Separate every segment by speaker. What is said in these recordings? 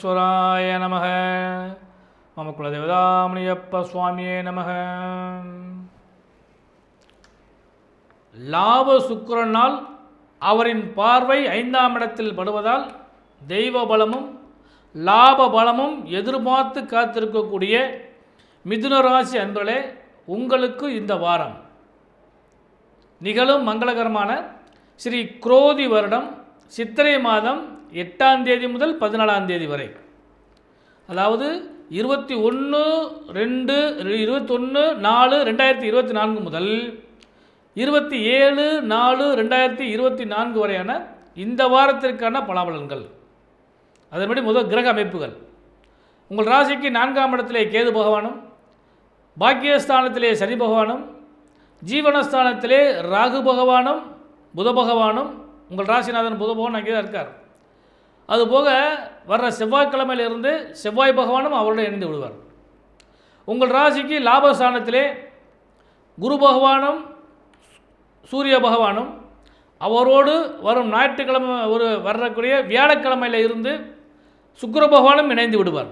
Speaker 1: விக்னேஸ்வராய நமக. மம குலதேவதாமணியப்ப சுவாமியே நமக. லாப சுக்கிரனால் அவரின் பார்வை 5ஆம் இடத்தில் படுவதால் தெய்வ பலமும் லாப பலமும் எதிர்பார்த்து காத்திருக்கக்கூடிய மிதுன ராசி அன்பர்களே, உங்களுக்கு இந்த வாரம் நிகழும் மங்களகரமான ஸ்ரீ குரோதி வருடம் சித்திரை மாதம் 8ஆம் தேதி முதல் 14ஆம் தேதி வரை, அதாவது 21/4/2024 முதல் 27/4/2024 வரையான இந்த வாரத்திற்கான பலாபலன்கள். அதன்படி முதல் கிரக அமைப்புகள். உங்கள் ராசிக்கு 4ஆம் இடத்திலே கேது பகவானும், பாக்கியஸ்தானத்திலே சனி பகவானும், ஜீவனஸ்தானத்திலே ராகு பகவானும் புத பகவானும், உங்கள் ராசிநாதன் புத பகவான் அங்கே தான் இருக்கார். அதுபோக வர்ற செவ்வாய்க்கிழமையிலிருந்து செவ்வாய் பகவானும் அவருடன் இணைந்து விடுவார். உங்கள் ராசிக்கு லாபஸ்தானத்திலே குரு பகவானும் சூரிய பகவானும், அவரோடு வரும் ஞாயிற்றுக்கிழமை வரக்கூடிய வியாழக்கிழமையில் இருந்து சுக்கிர பகவானும் இணைந்து விடுவார்.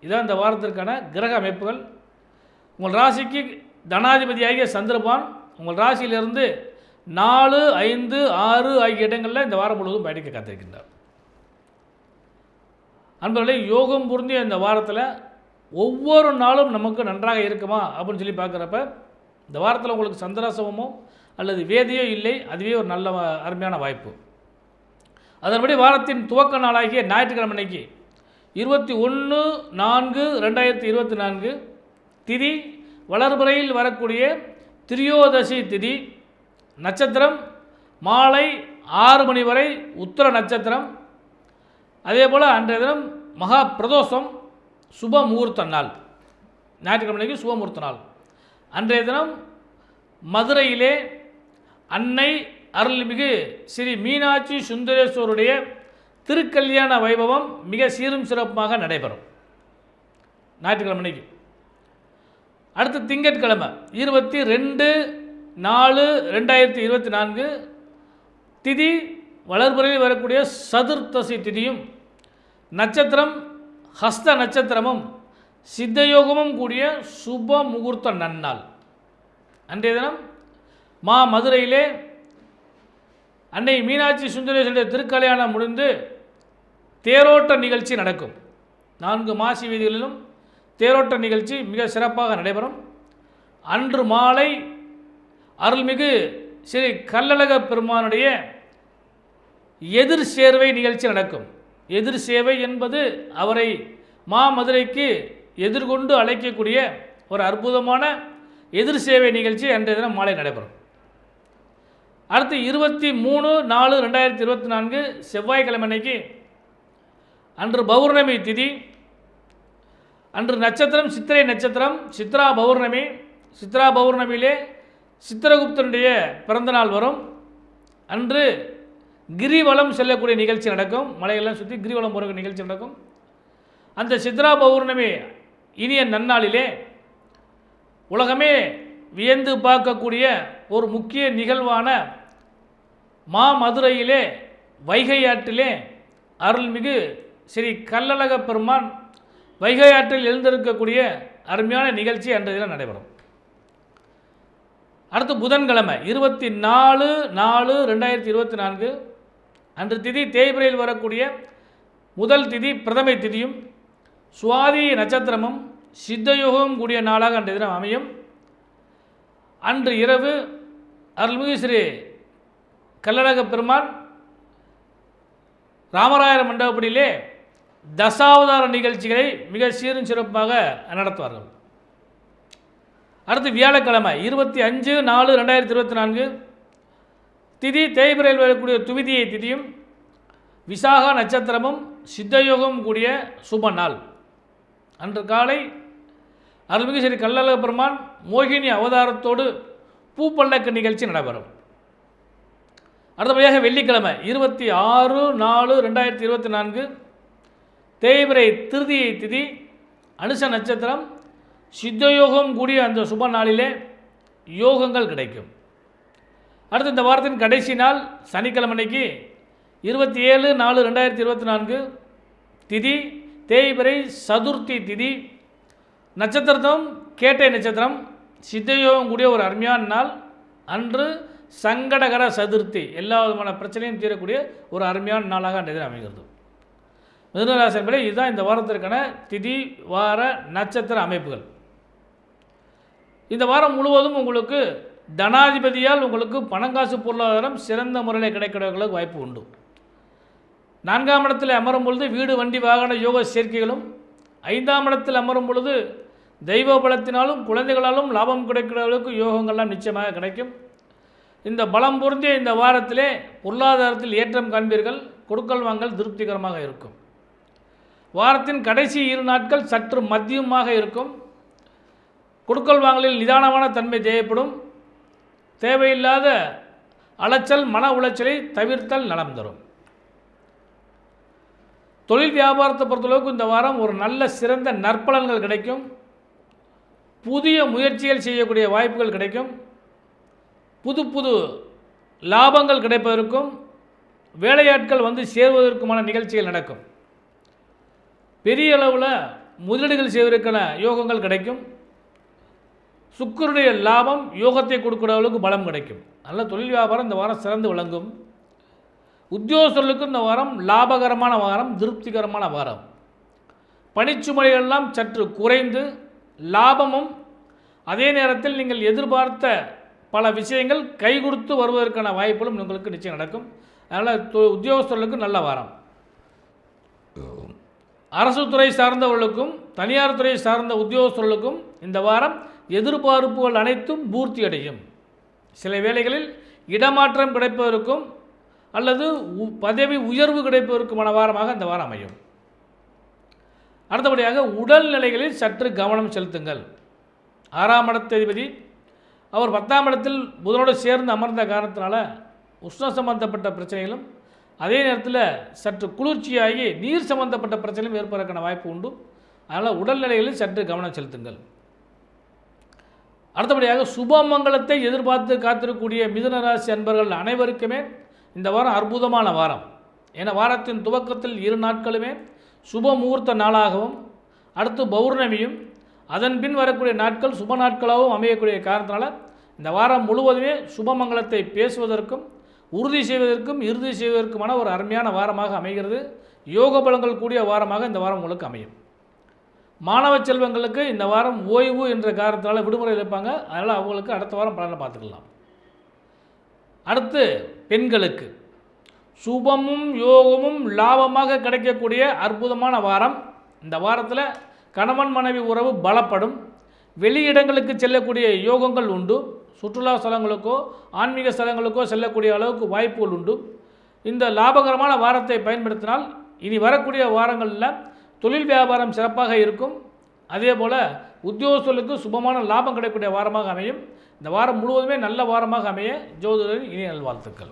Speaker 1: இதுதான் இந்த வாரத்திற்கான கிரக அமைப்புகள். உங்கள் ராசிக்கு தனாதிபதியாகிய சந்திரபான் உங்கள் ராசியிலிருந்து 4, 5, 6 ஆகிய இடங்களில் இந்த வாரம் முழுவதும் பயணிக்க காத்திருக்கின்றார். அன்பர்களே, யோகம் பொருந்திய இந்த வாரத்தில் ஒவ்வொரு நாளும் நமக்கு நன்றாக இருக்குமா அப்படின்னு சொல்லி பார்க்குறப்ப, இந்த வாரத்தில் உங்களுக்கு சந்திராசவமோ அல்லது வேதியோ இல்லை, அதுவே ஒரு நல்ல அருமையான வாய்ப்பு. அதன்படி வாரத்தின் துவக்க நாளாகிய ஞாயிற்றுக்கிழமை அன்னைக்கு 21/4/2024 திதி வளர்பிறையில் வரக்கூடிய திரியோதசி திதி, நட்சத்திரம் மாலை 6 மணி வரை உத்திர நட்சத்திரம். அதே போல் அன்றைய தினம் மகா பிரதோஷம், சுப முகூர்த்த நாள், ஞாயிற்றுக்கிழமைக்கு சுப முகூர்த்த நாள். அன்றைய தினம் மதுரையிலே அன்னை அருள்மிகு ஸ்ரீ மீனாட்சி சுந்தரேஸ்வருடைய திருக்கல்யாண வைபவம் மிக சீரும் சிறப்பாக நடைபெறும் ஞாயிற்றுக்கிழமைக்கு. அடுத்து திங்கட்கிழமை 22/4/2024 திதி வளர்பிறையில் வரக்கூடிய சதுர்த்தசி திதியும், நட்சத்திரம் ஹஸ்த நட்சத்திரமும், சித்தயோகமும் கூடிய சுப முகூர்த்த நன்னாள். அன்றைய தினம் மதுரையிலே அன்னை மீனாட்சி சுந்தரேஸ்வருடைய திருக்கல்யாணம் முடிந்து தேரோட்ட நிகழ்ச்சி நடக்கும். 4 மாசி வீதிகளிலும் தேரோட்ட நிகழ்ச்சி மிக சிறப்பாக நடைபெறும். அன்று மாலை அருள்மிகு ஸ்ரீ கள்ளழக பெருமானுடைய எதிர் சேர்வை நிகழ்ச்சி நடக்கும். எதிர் சேவை என்பது அவரை மதுரைக்கு எதிர்கொண்டு அழைக்கக்கூடிய ஒரு அற்புதமான எதிர் சேவை நிகழ்ச்சி அன்றைய தினம் மாலை நடைபெறும். அடுத்து 23/4/2024 செவ்வாய்க்கிழமை அன்னைக்கு அன்று பௌர்ணமி திதி. அன்று நட்சத்திரம் சித்திரை நட்சத்திரம், சித்ரா பௌர்ணமி. சித்ரா பௌர்ணமியிலே சித்திரகுப்தனுடைய பிறந்தநாள் வரும். அன்று கிரிவலம் செல்லக்கூடிய நிகழ்ச்சி நடக்கும். மலையெல்லாம் சுற்றி கிரிவலம் போகிற நிகழ்ச்சி நடக்கும். அந்த சித்ரா பௌர்ணமி இனிய நன்னாளிலே உலகமே வியந்து பார்க்கக்கூடிய ஒரு முக்கிய நிகழ்வான மதுரையிலே வைகை ஆற்றிலே அருள்மிகு ஸ்ரீ கள்ளழக பெருமான் வைகை ஆற்றில் எழுந்திருக்கக்கூடிய அருமையான நிகழ்ச்சி அன்றைய தினம் நடைபெறும். அடுத்து புதன்கிழமை 24/4/2024 அன்று திதி தேய்பிரையில் வரக்கூடிய முதல் திதி பிரதமை திதியும், சுவாதி நட்சத்திரமும், சித்தயோகமும் கூடிய நாளாக அன்றைய தினம் அமையும். அன்று இரவு அருள்மிகு ஸ்ரீ கள்ளழக பெருமான் ராமராயர மண்டபப்படியிலே தசாவதார நிகழ்ச்சிகளை மிக சீரும் சிறப்பாக நடத்துவார்கள். அடுத்து வியாழக்கிழமை 25/4/2024 திதி தேய்பிரையில் வரக்கூடிய துவிதியை திதியும், விசாகா நட்சத்திரமும், சித்தயோகமும் கூடிய சுப நாள். அன்று காலை அருள்மிகு ஸ்ரீ கள்ளழக பெருமான் மோகினி அவதாரத்தோடு பூப்பல்லக்கு நிகழ்ச்சி நடைபெறும். அடுத்தபடியாக வெள்ளிக்கிழமை 26/4/2024 தேய்பிரை திருதியை திதி, அனுச நட்சத்திரம், சித்தயோகம் கூடிய அந்த சுப நாளிலே யோகங்கள் கிடைக்கும். அடுத்து இந்த வாரத்தின் கடைசி நாள் சனிக்கிழமைக்கு 27/4/2024 திதி தேய்பிறை சதுர்த்தி திதி, நட்சத்திரம் கேட்டை நட்சத்திரம், சித்தயோகம் கூடிய ஒரு அருமையான நாள். அன்று சங்கடகர சதுர்த்தி, எல்லா விதமான பிரச்சனையும் தீரக்கூடிய ஒரு அருமையான நாளாக அன்றைய தினம் அமைகிறது. மிதுனராசி என்பதை இதுதான் இந்த வாரத்திற்கான திதி வார நட்சத்திர அமைப்புகள். இந்த வாரம் முழுவதும் உங்களுக்கு தனாதிபதியால் உங்களுக்கு பணங்காசு பொருளாதாரம் சிறந்த முறையில் கிடைக்கிறவர்களுக்கு வாய்ப்பு உண்டு. 4ஆம் இடத்தில் அமரும் பொழுது வீடு வண்டி வாகன யோக சேர்க்கைகளும், 5ஆம் இடத்தில் அமரும் பொழுது தெய்வ பலத்தினாலும் குழந்தைகளாலும் லாபம் கிடைக்கிறவர்களுக்கு யோகங்கள்லாம் நிச்சயமாக கிடைக்கும். இந்த பலம் பொருந்திய இந்த வாரத்திலே பொருளாதாரத்தில் ஏற்றம் காண்பீர்கள். கொடுக்கல் வாங்கல் திருப்திகரமாக இருக்கும். வாரத்தின் கடைசி 2 நாட்கள் சற்று மத்தியமாக இருக்கும். கொடுக்கல் வாங்கலில் நிதானமான தன்மை தேவைப்படும். தேவையில்லாத அலைச்சல் மன உளைச்சலை தவிர்த்தல் நலம் தரும். தொழில் வியாபாரத்தை பொறுத்தளவுக்கு இந்த வாரம் ஒரு நல்ல சிறந்த நற்பலன்கள் கிடைக்கும். புதிய முயற்சிகள் செய்யக்கூடிய வாய்ப்புகள் கிடைக்கும். புது புது லாபங்கள் கிடைப்பதற்கும் வேலையாட்கள் வந்து சேருவதற்குமான நிகழ்ச்சிகள் நடக்கும். பெரிய அளவில் முதலீடுகள் செய்வதற்கான யோகங்கள் கிடைக்கும். சுக்கிரனுடைய லாபம் யோகத்தை கொடுக்கிற அளவுக்கு பலம் கிடைக்கும். நல்ல தொழில் வியாபாரம் இந்த வாரம் சிறந்து விளங்கும். உத்தியோகஸ்தர்களுக்கு இந்த வாரம் லாபகரமான வாரம், திருப்திகரமான வாரம். பணிச்சுமைகளெல்லாம் சற்று குறைந்து லாபமும், அதே நேரத்தில் நீங்கள் எதிர்பார்த்த பல விஷயங்கள் கை கொடுத்து வருவதற்கான வாய்ப்புகளும் உங்களுக்கு நிச்சயம் நடக்கும். அதனால் உத்தியோகஸ்தர்களுக்கு நல்ல வாரம். அரசு துறை சார்ந்தவர்களுக்கும் தனியார் துறை சார்ந்த உத்தியோகஸ்தர்களுக்கும் இந்த வாரம் எதிர்பார்ப்புகள் அனைத்தும் பூர்த்தி அடையும். சில வேளைகளில் இடமாற்றம் கிடைப்பதற்கும் அல்லது பதவி உயர்வு கிடைப்பதற்குமான வாரமாக இந்த வாரம் அமையும். அடுத்தபடியாக உடல்நிலைகளில் சற்று கவனம் செலுத்துங்கள். 6ஆம் இடத்ததிபதி அவர் 10ஆம் இடத்தில் புதனோடு சேர்ந்து அமர்ந்த காரணத்தினால உஷ்ண சம்பந்தப்பட்ட பிரச்சனைகளும், அதே நேரத்தில் சற்று குளிர்ச்சியாகி நீர் சம்பந்தப்பட்ட பிரச்சனையும் ஏற்படுவதற்கான வாய்ப்பு உண்டு. அதனால் உடல்நிலைகளில் சற்று கவனம் செலுத்துங்கள். அடுத்தபடியாக சுபமங்கலத்தை எதிர்பார்த்து காத்திருக்கக்கூடிய மிதுனராசி அன்பர்கள் அனைவருக்குமே இந்த வாரம் அற்புதமான வாரம். ஏன்னா வாரத்தின் துவக்கத்தில் 2 நாட்களுமே சுப முகூர்த்த நாளாகவும், அடுத்து பௌர்ணமியும், அதன் பின் வரக்கூடிய நாட்கள் சுப நாட்களாகவும் அமையக்கூடிய காரணத்தினால இந்த வாரம் முழுவதுமே சுபமங்கலத்தை பேசுவதற்கும் உறுதி செய்வதற்கும் இறுதி செய்வதற்குமான ஒரு அருமையான வாரமாக அமைகிறது. யோக பலங்கள் கூடிய வாரமாக இந்த வாரம் உங்களுக்கு அமையும். மாணவ செல்வங்களுக்கு இந்த வாரம் ஓய்வு என்ற காரணத்தினால விடுமுறை இருப்பாங்க. அதனால் அவங்களுக்கு அடுத்த வாரம் பலனை பார்த்துக்கலாம். அடுத்து பெண்களுக்கு சுபமும் யோகமும் லாபமாக கிடைக்கக்கூடிய அற்புதமான வாரம். இந்த வாரத்தில் கணவன் மனைவி உறவு பலப்படும். வெளியிடங்களுக்கு செல்லக்கூடிய யோகங்கள் உண்டு. சுற்றுலா ஸ்தலங்களுக்கோ ஆன்மீக ஸ்தலங்களுக்கோ செல்லக்கூடிய அளவுக்கு வாய்ப்புகள் உண்டு. இந்த லாபகரமான வாரத்தை பயன்படுத்தினால் இனி வரக்கூடிய வாரங்களில் தொழில் வியாபாரம் சிறப்பாக இருக்கும். அதே போல் உத்தியோகஸ்தர்களுக்கு சுபமான லாபம் கிடைக்கக்கூடிய வாரமாக அமையும். இந்த வாரம் முழுவதுமே நல்ல வாரமாக அமைய ஜோதிடரின் இனிய நல்வாழ்த்துக்கள்.